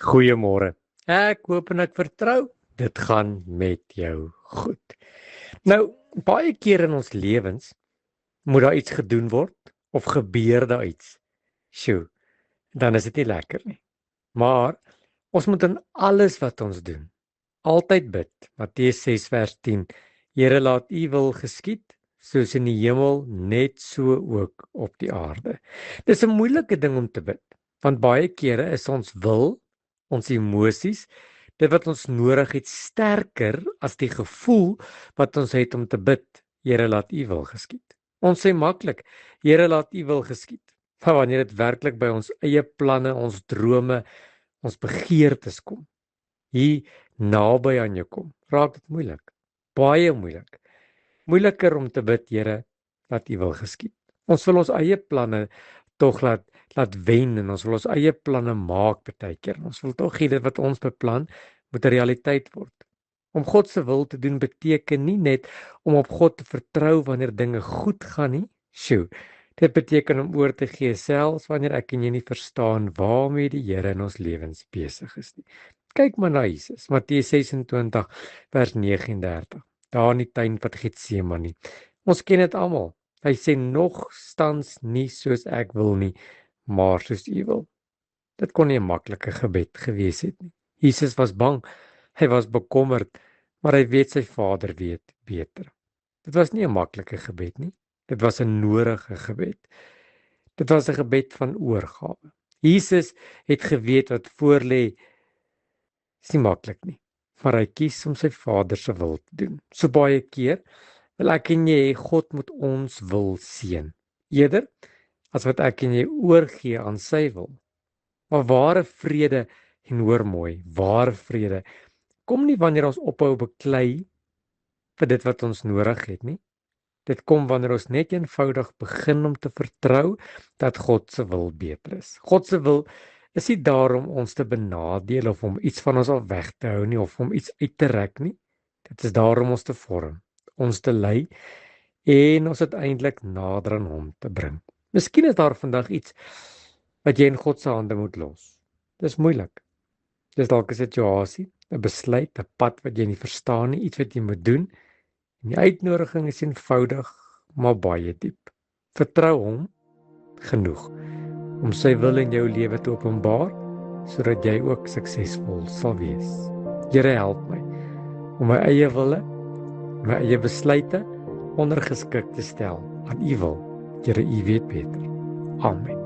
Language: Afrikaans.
Goeiemôre. Ek hoop en ek vertrou dit gaan met jou goed. Nou, baie keer in ons lewens moet daar iets gedoen word of gebeur daar iets. Sjoe, dan is dit nie lekker nie. Maar ons moet in alles wat ons doen altyd bid. Matteus 6 vers 10. Here, laat U wil geskied soos in die hemel, net so ook op die aarde. Dis 'n moeilike ding om te bid, want baie kere is ons wil, ons emosies, dit wat ons nodig het, sterker as die gevoel wat ons het om te bid. Here, laat U wil geskied. Ons sê maklik, Here, laat U wil geskied. Maar wanneer dit werklik by ons eie planne, ons drome, ons begeertes kom, hier naby aan jou kom, raak dit moeilik. Baie moeilik. Moeiliker om te bid, Here, laat U wil geskied. Ons wil ons eie planne tog laat wen en ons wil ons eie planne maak partykeer. Ons wil tog hê dit wat ons beplan moet 'n realiteit word. Om God se wil te doen beteken nie net om op God te vertrou wanneer dinge goed gaan nie. Sjoe, dit beteken om oor te gee selfs wanneer ek en jy nie verstaan waarmee die Here in ons lewens besig is nie. Kyk maar na Jesus, Matteus 26 vers 39. Daar in die tuin van Getsemane. Ons ken dit almal. Hy sê nogtans nie soos ek wil nie, maar soos U wil. Dit kon nie 'n maklike gebed gewees het nie. Jesus was bang, hy was bekommerd, maar hy weet sy Vader weet beter. Dit was nie 'n maklike gebed nie. Dit was 'n nodige gebed. Dit was 'n gebed van oorgawe. Jesus het geweet wat voorlê is nie maklik nie, maar hy kies om sy Vader se wil te doen. So baie keer wil ek en jy God moet ons wil seën, eerder as wat ek en jy oorgee aan sy wil. Maar ware vrede, en hoor mooi, ware vrede kom nie wanneer ons ophou beklei vir dit wat ons nodig het nie. Dit kom wanneer ons net eenvoudig begin om te vertrou dat God se wil beter is. God se wil is nie daar om ons te benadeel of om iets van ons af weg te hou nie of om iets uit te rek nie. Dit is daar om ons te vorm, ons te lei en ons uiteindelik nader aan hom te bring. Miskien is daar vandag iets wat jy in God se hande moet los. Dis moeilik. Dis dalk 'n situasie, 'n besluit, 'n pad wat jy nie verstaan nie, iets wat jy moet doen. En die uitnodiging is eenvoudig, maar baie diep. Vertrou hom genoeg om sy wil in jou lewe te openbaar, sodat jy ook suksesvol sal wees. Here, help my om my eie wille, my eie besluite ondergeskik te stel aan U wil. Here, U weet beter. Amen.